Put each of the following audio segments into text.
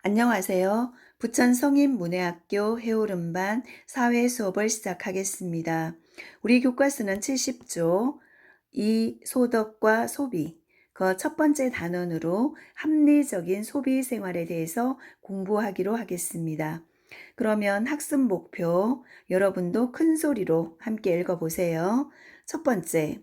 안녕하세요. 부천 성인문예학교 해오름반 사회 수업을 시작하겠습니다. 우리 교과서는 70조 이 소득과 소비 그 첫 번째 단원으로 합리적인 소비 생활에 대해서 공부하기로 하겠습니다. 그러면 학습 목표 여러분도 큰 소리로 함께 읽어보세요. 첫 번째,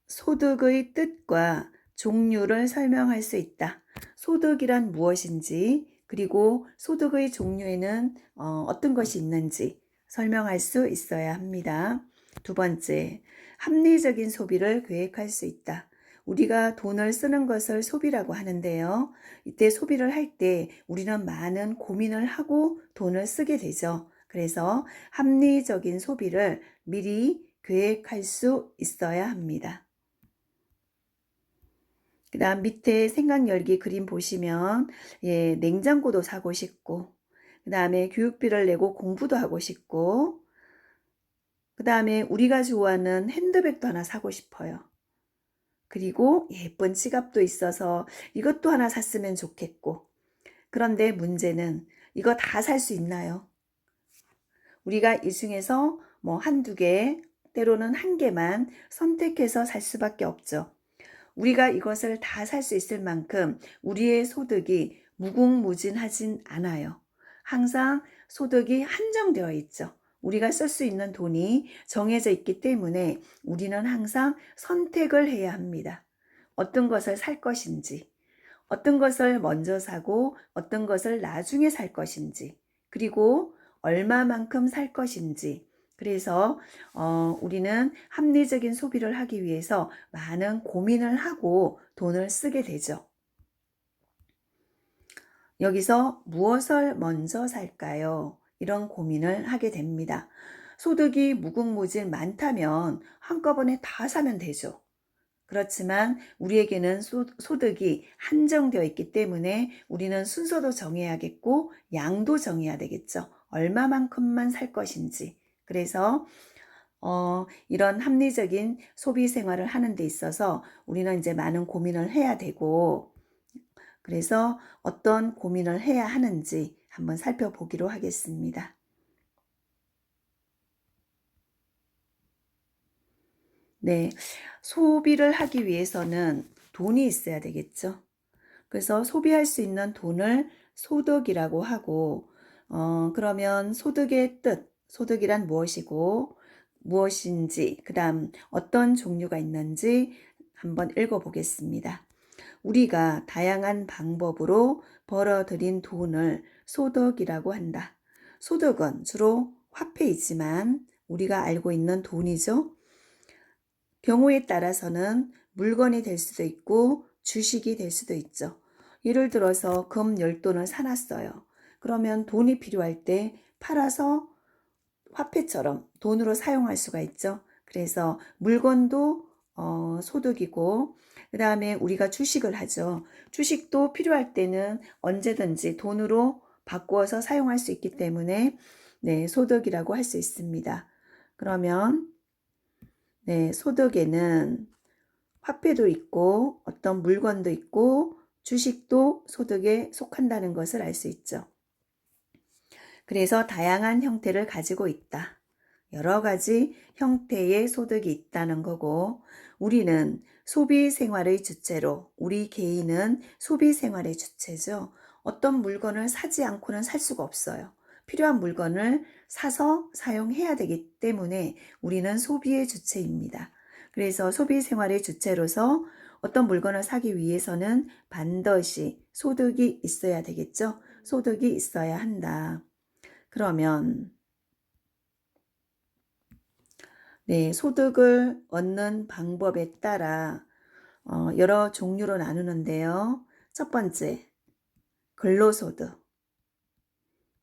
소득의 뜻과 종류를 설명할 수 있다. 소득이란 무엇인지, 그리고 소득의 종류에는 어떤 것이 있는지 설명할 수 있어야 합니다. 두 번째, 합리적인 소비를 계획할 수 있다. 우리가 돈을 쓰는 것을 소비라고 하는데요. 이때 소비를 할 때 우리는 많은 고민을 하고 돈을 쓰게 되죠. 그래서 합리적인 소비를 미리 계획할 수 있어야 합니다. 그 다음 밑에 생각 열기 그림 보시면 냉장고도 사고 싶고, 그 다음에 교육비를 내고 공부도 하고 싶고, 그 다음에 우리가 좋아하는 핸드백도 하나 사고 싶어요. 그리고 예쁜 지갑도 있어서 이것도 하나 샀으면 좋겠고. 그런데 문제는 이거 다 살 수 있나요? 우리가 이 중에서 뭐 한두 개, 때로는 한 개만 선택해서 살 수밖에 없죠. 우리가 이것을 다 살 수 있을 만큼 우리의 소득이 무궁무진하진 않아요. 항상 소득이 한정되어 있죠. 우리가 쓸 수 있는 돈이 정해져 있기 때문에 우리는 항상 선택을 해야 합니다. 어떤 것을 살 것인지, 어떤 것을 먼저 사고 어떤 것을 나중에 살 것인지, 그리고 얼마만큼 살 것인지. 그래서 우리는 합리적인 소비를 하기 위해서 많은 고민을 하고 돈을 쓰게 되죠. 여기서 무엇을 먼저 살까요? 이런 고민을 하게 됩니다. 소득이 무궁무진 많다면 한꺼번에 다 사면 되죠. 그렇지만 우리에게는 소득이 한정되어 있기 때문에 우리는 순서도 정해야겠고 양도 정해야 되겠죠. 얼마만큼만 살 것인지. 그래서 이런 합리적인 소비 생활을 하는 데 있어서 우리는 이제 많은 고민을 해야 되고, 그래서 어떤 고민을 해야 하는지 한번 살펴보기로 하겠습니다. 네, 소비를 하기 위해서는 돈이 있어야 되겠죠. 그래서 소비할 수 있는 돈을 소득이라고 하고, 그러면 소득의 뜻, 소득이란 무엇이고, 무엇인지, 그 다음 어떤 종류가 있는지 한번 읽어보겠습니다. 우리가 다양한 방법으로 벌어들인 돈을 소득이라고 한다. 소득은 주로 화폐이지만 우리가 알고 있는 돈이죠. 경우에 따라서는 물건이 될 수도 있고 주식이 될 수도 있죠. 예를 들어서 금 열돈을 사놨어요. 그러면 돈이 필요할 때 팔아서 화폐처럼 돈으로 사용할 수가 있죠. 그래서 물건도 소득이고, 그 다음에 우리가 주식을 하죠. 주식도 필요할 때는 언제든지 돈으로 바꾸어서 사용할 수 있기 때문에 소득이라고 할 수 있습니다. 그러면 소득에는 화폐도 있고 어떤 물건도 있고 주식도 소득에 속한다는 것을 알 수 있죠. 그래서 다양한 형태를 가지고 있다. 여러 가지 형태의 소득이 있다는 거고, 우리는 소비 생활의 주체로, 우리 개인은 소비 생활의 주체죠. 어떤 물건을 사지 않고는 살 수가 없어요. 필요한 물건을 사서 사용해야 되기 때문에 우리는 소비의 주체입니다. 그래서 소비 생활의 주체로서 어떤 물건을 사기 위해서는 반드시 소득이 있어야 되겠죠. 소득이 있어야 한다. 그러면 소득을 얻는 방법에 따라 여러 종류로 나누는데요. 첫 번째, 근로소득.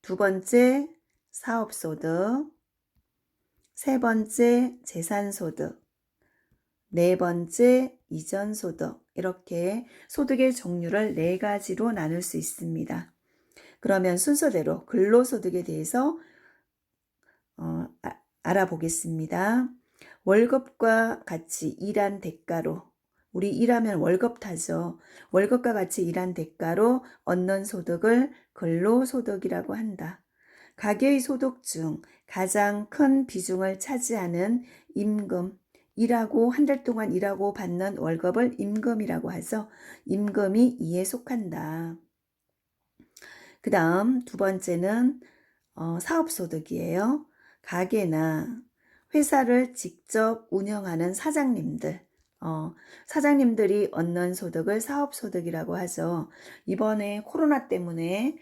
두 번째, 사업소득. 세 번째, 재산소득. 네 번째, 이전소득. 이렇게 소득의 종류를 네 가지로 나눌 수 있습니다. 그러면 순서대로 근로소득에 대해서 알아보겠습니다. 월급과 같이 일한 대가로 우리 일하면 월급 타죠. 월급과 같이 일한 대가로 얻는 소득을 근로소득이라고 한다. 가계의 소득 중 가장 큰 비중을 차지하는 임금, 일하고 한 달 동안 일하고 받는 월급을 임금이라고 하죠. 임금이 이에 속한다. 그 다음 두 번째는 사업소득이에요. 가게나 회사를 직접 운영하는 사장님들, 사장님들이 얻는 소득을 사업소득이라고 하죠. 이번에 코로나 때문에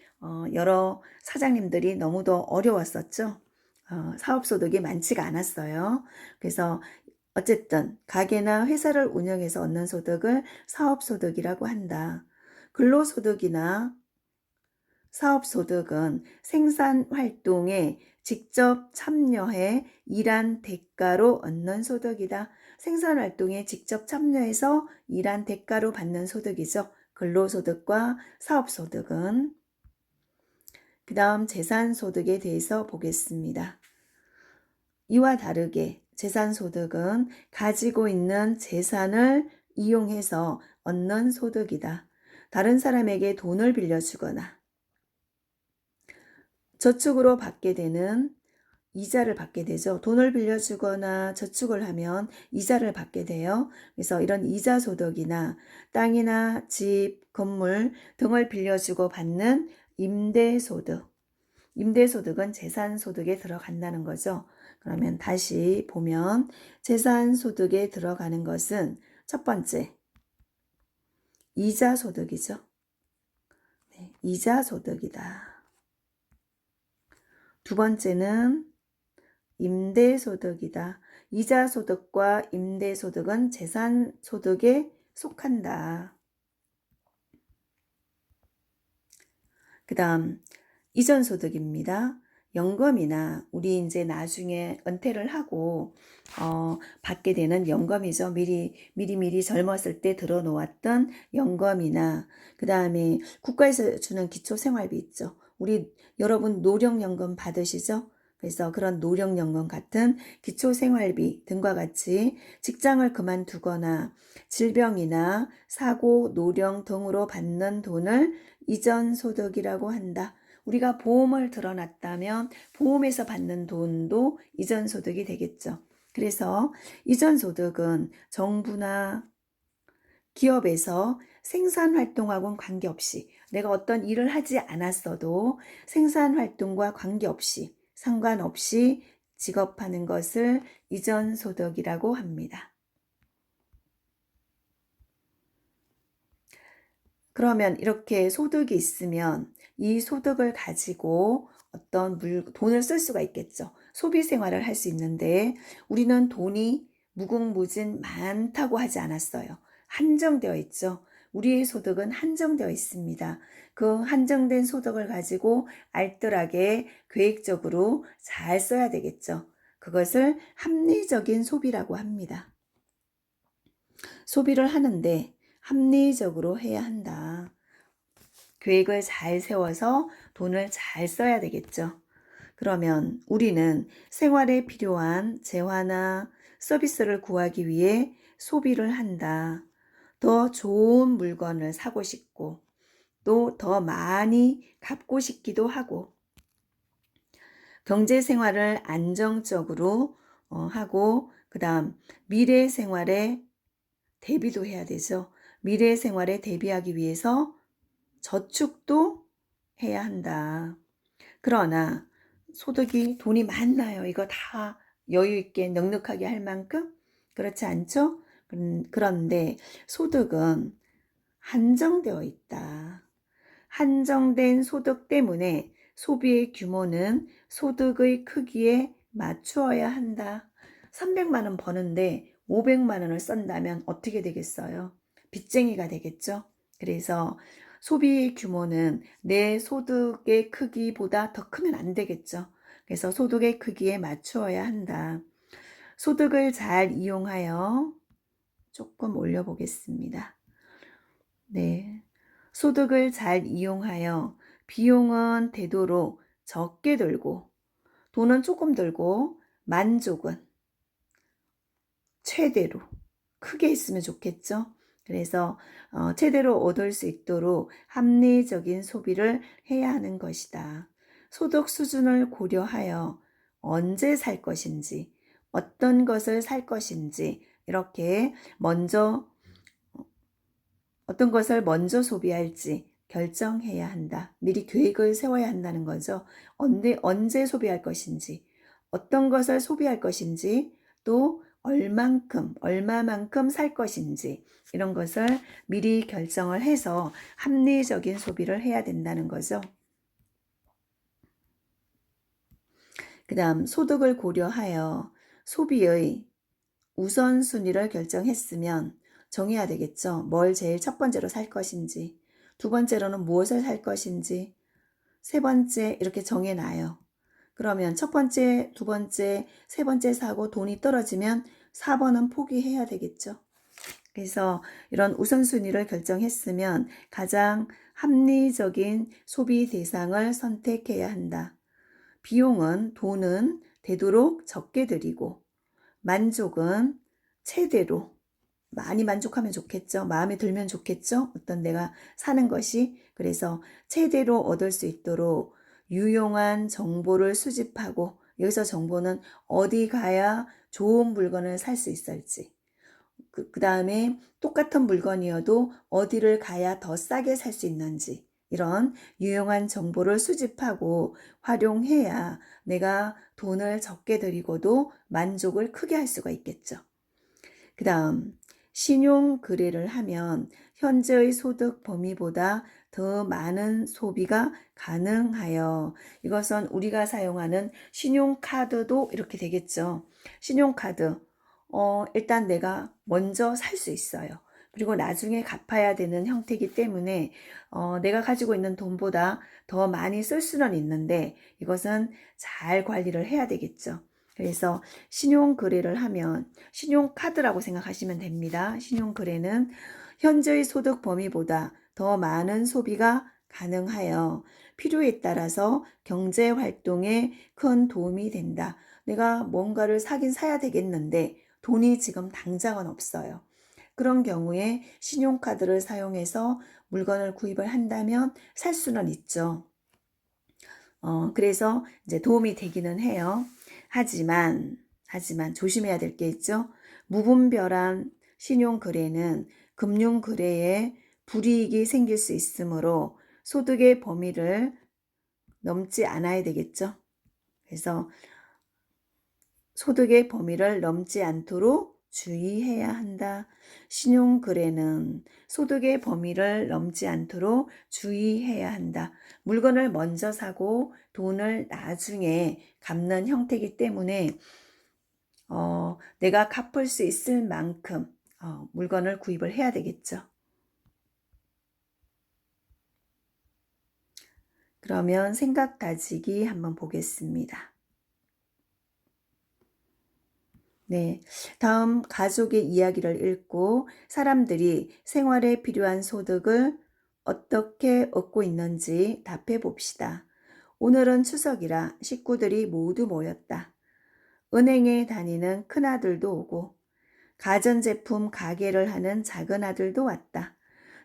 여러 사장님들이 너무도 어려웠었죠. 사업소득이 많지가 않았어요. 그래서 어쨌든 가게나 회사를 운영해서 얻는 소득을 사업소득이라고 한다. 근로소득이나 사업소득은 생산활동에 직접 참여해 일한 대가로 얻는 소득이다. 생산활동에 직접 참여해서 일한 대가로 받는 소득이죠. 근로소득과 사업소득은. 그 다음 재산소득에 대해서 보겠습니다. 이와 다르게 재산소득은 가지고 있는 재산을 이용해서 얻는 소득이다. 다른 사람에게 돈을 빌려주거나 저축으로 받게 되는 이자를 받게 되죠. 돈을 빌려주거나 저축을 하면 이자를 받게 돼요. 그래서 이런 이자 소득이나 땅이나 집, 건물 등을 빌려주고 받는 임대소득. 임대소득은 재산소득에 들어간다는 거죠. 그러면 다시 보면 재산소득에 들어가는 것은 첫 번째, 이자소득이죠. 네, 이자소득이다. 두 번째는 임대소득이다. 이자소득과 임대소득은 재산소득에 속한다. 그 다음 이전소득입니다. 연금이나 우리 이제 나중에 은퇴를 하고 받게 되는 연금이죠. 미리 젊었을 때 들어놓았던 연금이나 그 다음에 국가에서 주는 기초생활비 있죠. 우리 여러분 노령연금 받으시죠? 그래서 그런 노령연금 같은 기초생활비 등과 같이 직장을 그만두거나 질병이나 사고, 노령 등으로 받는 돈을 이전소득이라고 한다. 우리가 보험을 들어놨다면 보험에서 받는 돈도 이전소득이 되겠죠. 그래서 이전소득은 정부나 기업에서 생산활동하고는 관계없이 내가 어떤 일을 하지 않았어도 생산활동과 관계없이 상관없이 지급하는 것을 이전소득이라고 합니다. 그러면 이렇게 소득이 있으면 이 소득을 가지고 어떤 돈을 쓸 수가 있겠죠. 소비 생활을 할 수 있는데 우리는 돈이 무궁무진 많다고 하지 않았어요. 한정되어 있죠. 우리의 소득은 한정되어 있습니다. 그 한정된 소득을 가지고 알뜰하게 계획적으로 잘 써야 되겠죠. 그것을 합리적인 소비라고 합니다. 소비를 하는데 합리적으로 해야 한다. 계획을 잘 세워서 돈을 잘 써야 되겠죠. 그러면 우리는 생활에 필요한 재화나 서비스를 구하기 위해 소비를 한다. 더 좋은 물건을 사고 싶고 또 더 많이 갚고 싶기도 하고 경제 생활을 안정적으로 하고 그 다음 미래 생활에 대비도 해야 되죠. 미래 생활에 대비하기 위해서 저축도 해야 한다. 그러나 소득이 돈이 많나요? 이거 다 여유 있게 넉넉하게 할 만큼? 그렇지 않죠? 그런데 소득은 한정되어 있다. 한정된 소득 때문에 소비의 규모는 소득의 크기에 맞추어야 한다. 300만 원 버는데 500만 원을 쓴다면 어떻게 되겠어요? 빚쟁이가 되겠죠? 그래서 소비의 규모는 내 소득의 크기보다 더 크면 안 되겠죠? 그래서 소득의 크기에 맞추어야 한다. 소득을 잘 이용하여 조금 올려보겠습니다. 네. 소득을 잘 이용하여 비용은 되도록 적게 들고 돈은 조금 들고 만족은 최대로 크게 했으면 좋겠죠. 그래서 최대로 얻을 수 있도록 합리적인 소비를 해야 하는 것이다. 소득 수준을 고려하여 언제 살 것인지, 어떤 것을 살 것인지 이렇게 먼저 어떤 것을 먼저 소비할지 결정해야 한다. 미리 계획을 세워야 한다는 거죠. 언제 소비할 것인지, 어떤 것을 소비할 것인지, 또 얼마만큼 살 것인지, 이런 것을 미리 결정을 해서 합리적인 소비를 해야 된다는 거죠. 그 다음, 소득을 고려하여 소비의 우선순위를 결정했으면 정해야 되겠죠. 뭘 제일 첫 번째로 살 것인지, 두 번째로는 무엇을 살 것인지, 세 번째 이렇게 정해놔요. 그러면 첫 번째, 두 번째, 세 번째 사고 돈이 떨어지면 4번은 포기해야 되겠죠. 그래서 이런 우선순위를 결정했으면 가장 합리적인 소비 대상을 선택해야 한다. 돈은 되도록 적게 들이고 만족은 최대로 많이 만족하면 좋겠죠. 마음에 들면 좋겠죠. 어떤 내가 사는 것이. 그래서 최대로 얻을 수 있도록 유용한 정보를 수집하고 여기서 정보는 어디 가야 좋은 물건을 살 수 있을지 그 다음에 똑같은 물건이어도 어디를 가야 더 싸게 살 수 있는지 이런 유용한 정보를 수집하고 활용해야 내가 돈을 적게 들이고도 만족을 크게 할 수가 있겠죠. 그 다음 신용 거래를 하면 현재의 소득 범위보다 더 많은 소비가 가능하여 이것은 우리가 사용하는 신용카드도 이렇게 되겠죠. 신용카드 일단 내가 먼저 살 수 있어요. 그리고 나중에 갚아야 되는 형태이기 때문에 내가 가지고 있는 돈보다 더 많이 쓸 수는 있는데 이것은 잘 관리를 해야 되겠죠. 그래서 신용거래를 하면 신용카드라고 생각하시면 됩니다. 신용거래는 현재의 소득 범위보다 더 많은 소비가 가능하여 필요에 따라서 경제활동에 큰 도움이 된다. 내가 뭔가를 사긴 사야 되겠는데 돈이 지금 당장은 없어요. 그런 경우에 신용카드를 사용해서 물건을 구입을 한다면 살 수는 있죠. 그래서 이제 도움이 되기는 해요. 하지만 조심해야 될 게 있죠. 무분별한 신용거래는 금융거래에 불이익이 생길 수 있으므로 소득의 범위를 넘지 않아야 되겠죠. 그래서 소득의 범위를 넘지 않도록 주의해야 한다. 신용거래는 소득의 범위를 넘지 않도록 주의해야 한다. 물건을 먼저 사고 돈을 나중에 갚는 형태이기 때문에 내가 갚을 수 있을 만큼 물건을 구입을 해야 되겠죠. 그러면 생각 다지기 한번 보겠습니다. 네, 다음 가족의 이야기를 읽고 사람들이 생활에 필요한 소득을 어떻게 얻고 있는지 답해 봅시다. 오늘은 추석이라 식구들이 모두 모였다. 은행에 다니는 큰아들도 오고 가전제품 가게를 하는 작은아들도 왔다.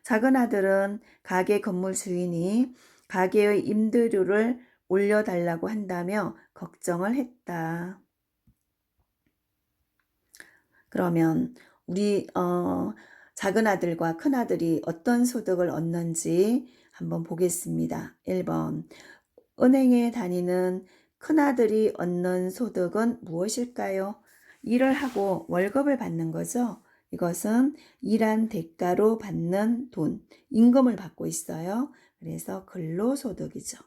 작은아들은 가게 건물 주인이 가게의 임대료를 올려달라고 한다며 걱정을 했다. 그러면 우리 작은아들과 큰아들이 어떤 소득을 얻는지 한번 보겠습니다. 1번 은행에 다니는 큰아들이 얻는 소득은 무엇일까요? 일을 하고 월급을 받는 거죠. 이것은 일한 대가로 받는 돈, 임금을 받고 있어요. 그래서 근로소득이죠.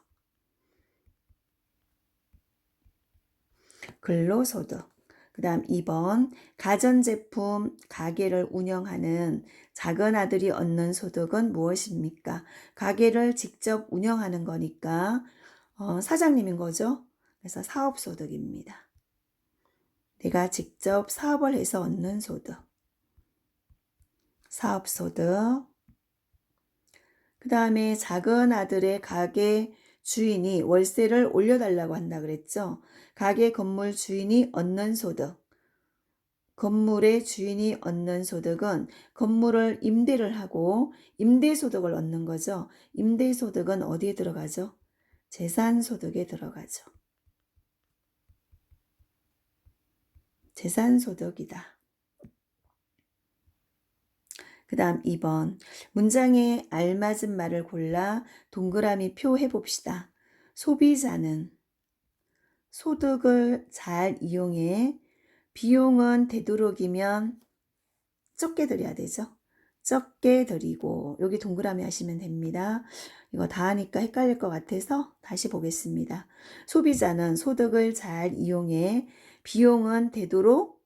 근로소득. 그 다음 2번 가전제품 가게를 운영하는 작은아들이 얻는 소득은 무엇입니까? 가게를 직접 운영하는 거니까 사장님인 거죠. 그래서 사업소득입니다. 내가 직접 사업을 해서 얻는 소득. 사업소득. 그 다음에 작은아들의 가게 주인이 월세를 올려달라고 한다 그랬죠. 가게 건물 주인이 얻는 소득. 건물의 주인이 얻는 소득은 건물을 임대를 하고 임대소득을 얻는 거죠. 임대소득은 어디에 들어가죠? 재산소득에 들어가죠. 재산소득이다. 그 다음 2번. 문장에 알맞은 말을 골라 동그라미 표 해봅시다. 소비자는 소득을 잘 이용해 비용은 되도록이면 적게 들여야 되죠. 적게 들이고 여기 동그라미 하시면 됩니다. 이거 다 하니까 헷갈릴 것 같아서 다시 보겠습니다. 소비자는 소득을 잘 이용해 비용은 되도록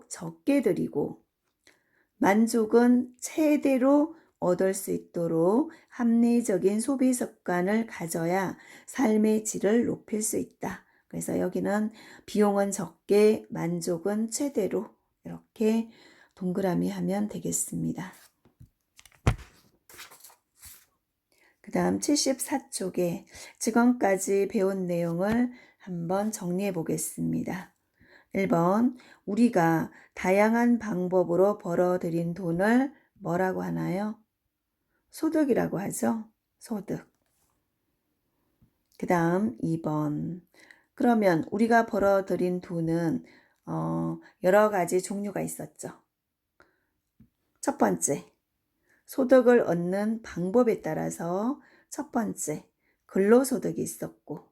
적게 들이고 만족은 최대로 얻을 수 있도록 합리적인 소비 습관을 가져야 삶의 질을 높일 수 있다. 그래서 여기는 비용은 적게, 만족은 최대로 이렇게 동그라미 하면 되겠습니다. 그 다음 74쪽에 지금까지 배운 내용을 한번 정리해 보겠습니다. 1번, 우리가 다양한 방법으로 벌어들인 돈을 뭐라고 하나요? 소득이라고 하죠. 소득. 그 다음 2번, 그러면 우리가 벌어들인 돈은 여러 가지 종류가 있었죠. 첫 번째, 소득을 얻는 방법에 따라서 첫 번째, 근로소득이 있었고,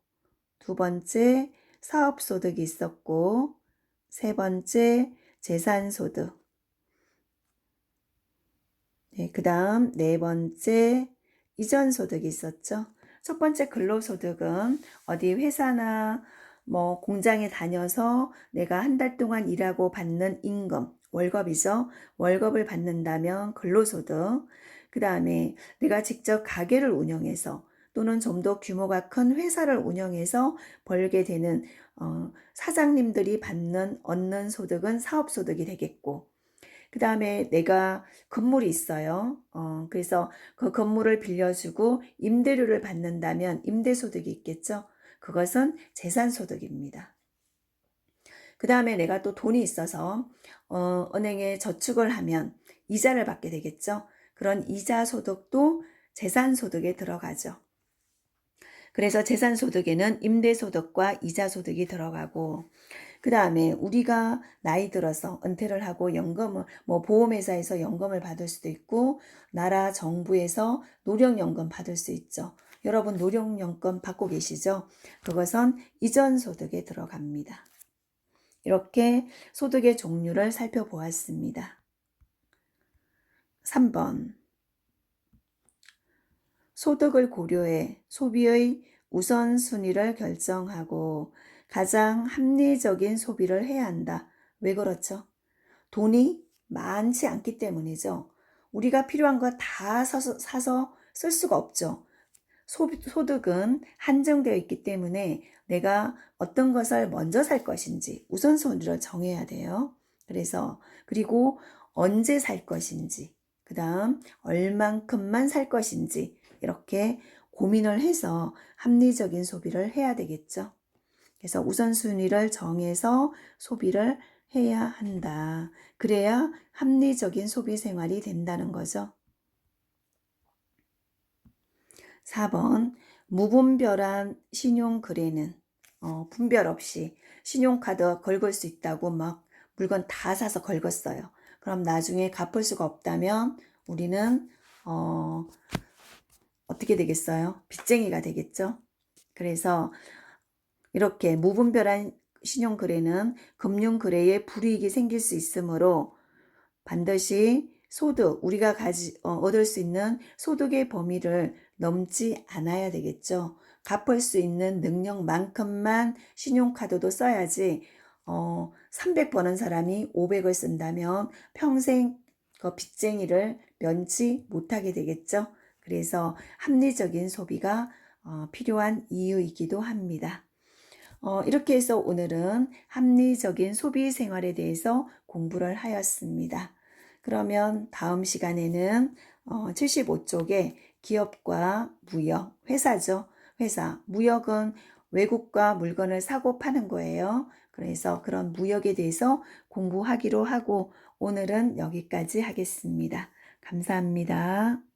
두 번째, 사업소득이 있었고, 세 번째, 재산소득. 네, 그 다음 네 번째, 이전소득이 있었죠. 첫 번째 근로소득은 어디 회사나 뭐 공장에 다녀서 내가 한 달 동안 일하고 받는 임금, 월급이죠. 월급을 받는다면 근로소득. 그 다음에 내가 직접 가게를 운영해서 또는 좀 더 규모가 큰 회사를 운영해서 벌게 되는 사장님들이 얻는 소득은 사업소득이 되겠고, 그 다음에 내가 건물이 있어요. 그래서 그 건물을 빌려주고 임대료를 받는다면 임대소득이 있겠죠. 그것은 재산소득입니다. 그 다음에 내가 또 돈이 있어서 은행에 저축을 하면 이자를 받게 되겠죠. 그런 이자 소득도 재산소득에 들어가죠. 그래서 재산소득에는 임대소득과 이자소득이 들어가고, 그 다음에 우리가 나이 들어서 은퇴를 하고 연금을 보험회사에서 연금을 받을 수도 있고 나라 정부에서 노령연금 받을 수 있죠. 여러분 노령연금 받고 계시죠? 그것은 이전소득에 들어갑니다. 이렇게 소득의 종류를 살펴보았습니다. 3번, 소득을 고려해 소비의 우선순위를 결정하고 가장 합리적인 소비를 해야 한다. 왜 그렇죠? 돈이 많지 않기 때문이죠. 우리가 필요한 거 다 사서 쓸 수가 없죠. 소득은 한정되어 있기 때문에 내가 어떤 것을 먼저 살 것인지 우선순위를 정해야 돼요. 그리고 언제 살 것인지, 그 다음 얼만큼만 살 것인지 이렇게 고민을 해서 합리적인 소비를 해야 되겠죠. 그래서 우선순위를 정해서 소비를 해야 한다. 그래야 합리적인 소비 생활이 된다는 거죠. 4번, 무분별한 신용거래는 분별 없이 신용카드 긁을 수 있다고 막 물건 다 사서 긁었어요. 그럼 나중에 갚을 수가 없다면 우리는 어떻게 되겠어요? 빚쟁이가 되겠죠. 그래서 이렇게 무분별한 신용거래는 금융거래에 불이익이 생길 수 있으므로 반드시 우리가 얻을 수 있는 소득의 범위를 넘지 않아야 되겠죠. 갚을 수 있는 능력만큼만 신용카드도 써야지 300 버는 사람이 500을 쓴다면 평생 그 빚쟁이를 면치 못하게 되겠죠. 그래서 합리적인 소비가 필요한 이유이기도 합니다. 이렇게 해서 오늘은 합리적인 소비 생활에 대해서 공부를 하였습니다. 그러면 다음 시간에는 75쪽에 기업과 무역, 회사죠. 회사, 무역은 외국과 물건을 사고 파는 거예요. 그래서 그런 무역에 대해서 공부하기로 하고 오늘은 여기까지 하겠습니다. 감사합니다.